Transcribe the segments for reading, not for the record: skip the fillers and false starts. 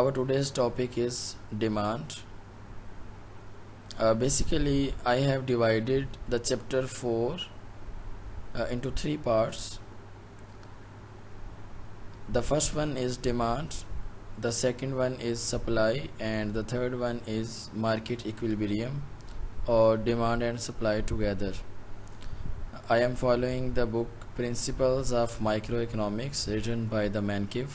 Our today's topic is demand. Basically, I have divided the chapter 4 into 3 parts. The first one is demand, the second one is supply, and the third one is market equilibrium or demand and supply together. I am following the book Principles of Microeconomics written by the Mankiw.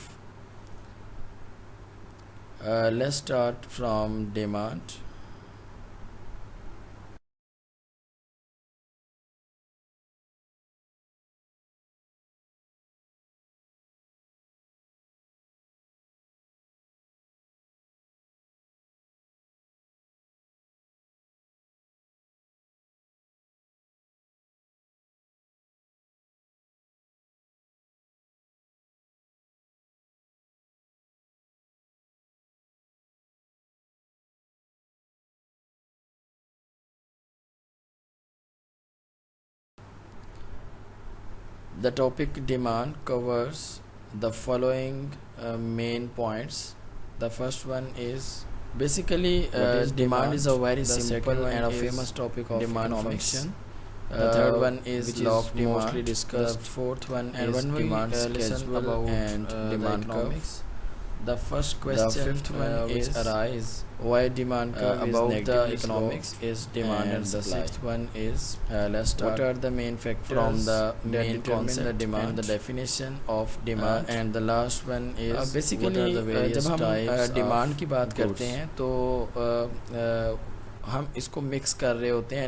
Let's start from demand. The topic demand covers the following main points. The first one is basically demand is a very simple and a famous topic of demand function. The third one is law of demand, mostly discussed. The fourth one is demand schedule and demand economics. The first question, the fifth one is arise why demand curve about the economics is demand and supply. The sixth one is let's start. What are the main factors from the main concept the demand and the definition of demand, and the last one is basically जब हम demand की बात करते हैं तो हम इसको mix कर रहे होते हैं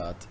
साथ.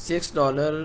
$6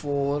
4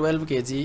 12 kg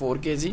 4 kg.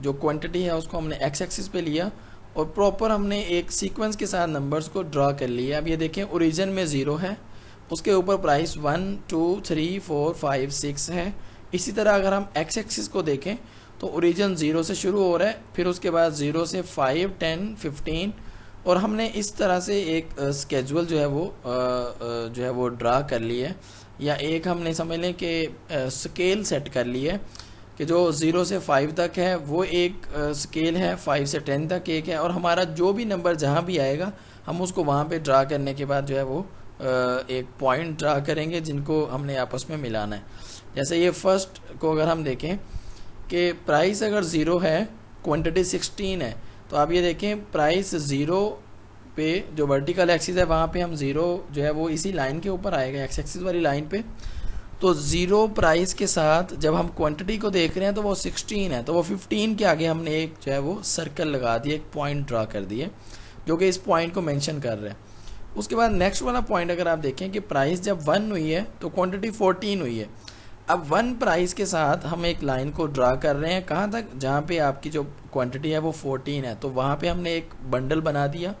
जो क्वांटिटी है उसको हमने एक्स एक्सिस पे लिया और प्रॉपर हमने एक सीक्वेंस के साथ नंबर्स को ड्रा कर लिया। अब ये देखें ओरिजिन में 0 है, उसके ऊपर प्राइस 1 2 3 4 5 6 है। इसी तरह अगर हम एक्स एक्सिस को देखें तो ओरिजिन 0 से शुरू हो रहा है, फिर उसके बाद 0 से 5 10 15 और हमने इस तरह से एक स्केजुअल जो है वो ड्रा कर लिया है, या एक हमने समझ लें कि स्केल सेट कर लिया है कि जो 0 से 5 तक है वो एक स्केल है, 5 से 10 तक एक है, और हमारा जो भी नंबर जहाँ भी आएगा हम उसको वहाँ पे ड्रा करने के बाद जो है वो एक पॉइंट ड्रा करेंगे जिनको हमने आपस में मिलाना है। जैसे ये फर्स्ट को अगर हम देखें कि प्राइस अगर 0 है, क्वांटिटी 16 है, तो आप ये देखें प्राइस 0 पे जो वर्टिकल एक्सिस है वहाँ पे हम 0 जो है वो इसी लाइन के ऊपर आएगा, एक्स एक्सिस वाली लाइन पे। तो 0 प्राइस के साथ जब हम क्वांटिटी को देख रहे हैं तो वो 16 है, तो वो 15 के आगे हमने एक जो है वो सर्कल लगा दिया, एक पॉइंट ड्रा कर दिए जो कि इस पॉइंट को मेंशन कर रहे हैं। उसके बाद नेक्स्ट वाला पॉइंट अगर आप देखें कि प्राइस जब 1 हुई है तो क्वांटिटी 14 हुई है। अब 1 प्राइस के साथ हम एक लाइन को ड्रा कर रहे हैं, कहाँ तक, जहाँ पे आपकी जो क्वांटिटी है वो 14 है, तो वहाँ पे हमने एक बंडल बना दिया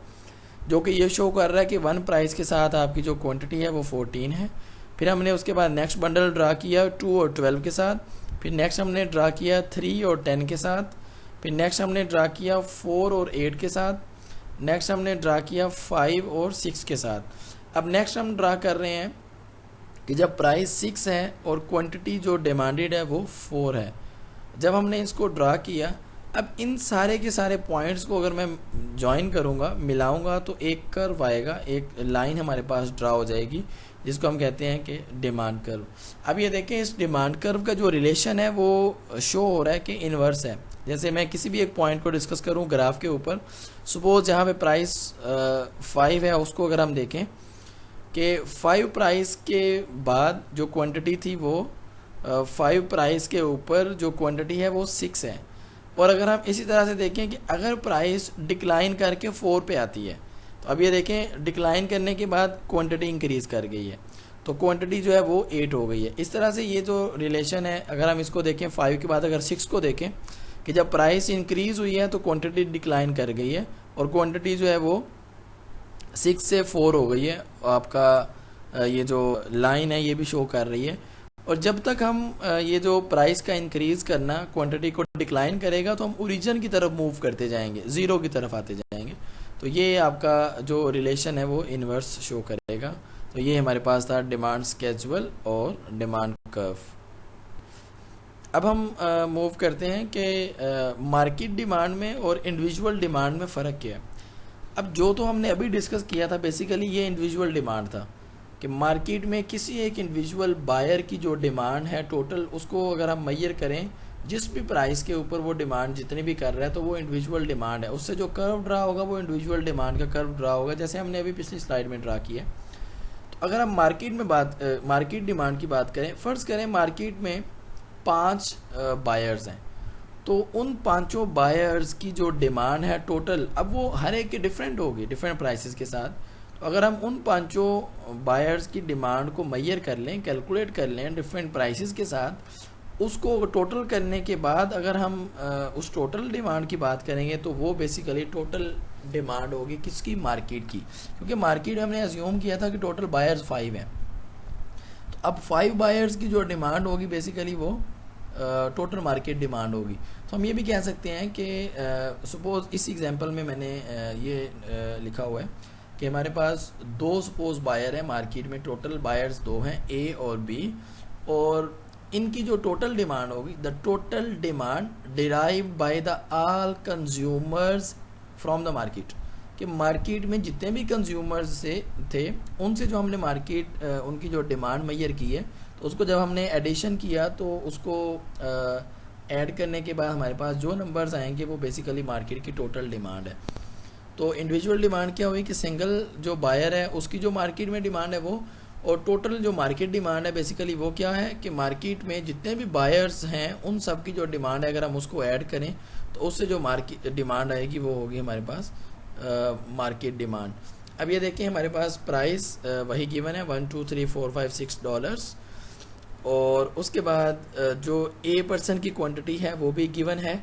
जो कि ये शो कर रहा है कि 1 प्राइस के साथ आपकी जो क्वांटिटी है वो 14 है। फिर हमने उसके बाद नेक्स्ट बंडल ड्रा किया 2 और 12 के साथ, फिर नेक्स्ट हमने ड्रा किया 3 और 10 के साथ, फिर नेक्स्ट हमने ड्रा किया 4 और 8 के साथ, नेक्स्ट हमने ड्रा किया 5 और 6 के साथ। अब नेक्स्ट हम ड्रा कर रहे हैं कि जब प्राइस 6 है और क्वांटिटी जो डिमांडेड है वो 4 है, जब हमने इसको ड्रा किया, अब इन सारे के सारे पॉइंट्स को अगर मैं ज्वाइन करूँगा, मिलाऊंगा, तो एक कर्व आएगा, एक लाइन हमारे पास ड्रा हो जाएगी जिसको हम कहते हैं कि डिमांड कर्व। अब ये देखें इस डिमांड कर्व का जो रिलेशन है वो शो हो रहा है कि इन्वर्स है। जैसे मैं किसी भी एक पॉइंट को डिस्कस करूँ ग्राफ के ऊपर, सपोज जहाँ पे प्राइस 5 है उसको अगर हम देखें कि 5 प्राइस के बाद जो क्वांटिटी थी वो 5 प्राइस के ऊपर जो क्वांटिटी है वो 6 है, और अगर हम इसी तरह से देखें कि अगर प्राइस डिक्लाइन करके 4 पे आती है, तो अब ये देखें डिक्लाइन करने के बाद क्वांटिटी इंक्रीज़ कर गई है, तो क्वांटिटी जो है वो 8 हो गई है। इस तरह से ये जो रिलेशन है, अगर हम इसको देखें 5 के बाद अगर 6 को देखें कि जब प्राइस इंक्रीज़ हुई है तो क्वांटिटी डिक्लाइन कर गई है, और क्वांटिटी जो है वो 6 से 4 हो गई है। आपका ये जो लाइन है ये भी शो कर रही है, और जब तक हम ये जो प्राइस का इंक्रीज़ करना क्वांटिटी को डिक्लाइन करेगा तो हम ओरिजिन की तरफ मूव करते जाएंगे, 0 की तरफ आते जाएंगे। तो ये आपका जो रिलेशन है वो इन्वर्स शो करेगा। तो ये हमारे पास था डिमांड स्केजुअल और डिमांड कर्व। अब हम मूव करते हैं कि मार्केट डिमांड में और इंडिविजुअल डिमांड में फ़र्क क्या है। अब जो तो हमने अभी डिस्कस किया था बेसिकली ये इंडिविजुअल डिमांड था कि मार्केट में किसी एक इंडिविजुअल बायर की जो डिमांड है टोटल, उसको अगर हम मेजर करें जिस भी प्राइस के ऊपर वो डिमांड जितनी भी कर रहा है तो वो इंडिविजुअल डिमांड है, उससे जो कर्व ड्रा होगा वो इंडिविजुअल डिमांड का कर्व ड्रा होगा, जैसे हमने अभी पिछली स्लाइड में ड्रा किया। तो अगर हम मार्केट डिमांड की बात करें, फ़र्ज़ करें मार्केट में 5 बायर्स हैं, तो उन 5 बायर्स की जो डिमांड है टोटल, अब वो हर एक की डिफरेंट होगी डिफरेंट प्राइसेस के साथ। तो अगर हम उन 5 बायर्स की डिमांड को मेजर कर लें, कैलकुलेट कर लें डिफरेंट प्राइसेस के साथ, उसको टोटल करने के बाद अगर हम उस टोटल डिमांड की बात करेंगे तो वो बेसिकली टोटल डिमांड होगी किसकी, मार्केट की, क्योंकि मार्केट हमने अज्यूम किया था कि टोटल बायर्स 5 हैं। तो अब 5 बायर्स की जो डिमांड होगी बेसिकली वो टोटल मार्केट डिमांड होगी। तो हम ये भी कह सकते हैं कि सपोज़ इस एग्जांपल में मैंने ये लिखा हुआ है कि हमारे पास 2 सपोज बायर है मार्केट में, टोटल बायर्स 2 हैं, ए और बी, और इनकी जो टोटल डिमांड होगी, the total demand derived by the all consumers from the market, कि मार्केट में जितने भी कंज्यूमर्स से थे उनसे जो हमने मार्केट उनकी जो डिमांड मेजर की है, तो उसको जब हमने एडिशन किया तो उसको ऐड करने के बाद हमारे पास जो नंबर्स आएंगे वो बेसिकली मार्केट की टोटल डिमांड है। तो इंडिविजुअल डिमांड क्या हुई कि सिंगल जो बायर है उसकी जो मार्केट में डिमांड है वो, और टोटल जो मार्केट डिमांड है बेसिकली वो क्या है कि मार्केट में जितने भी बायर्स हैं उन सब की जो डिमांड है अगर हम उसको ऐड करें तो उससे जो मार्केट डिमांड आएगी वो होगी हमारे पास मार्केट डिमांड। अब ये देखिए हमारे पास प्राइस वही गिवन है 1 2 3 4 5 6 डॉलर्स, और उसके बाद जो A% की क्वांटिटी है वो भी गिवन है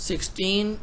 16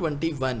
21۔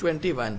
21۔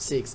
6۔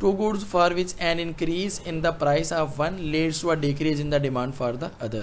2 goods for which an increase in the price of one leads to a decrease in the demand for the other.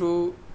2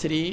3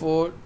4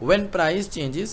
when price changes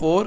4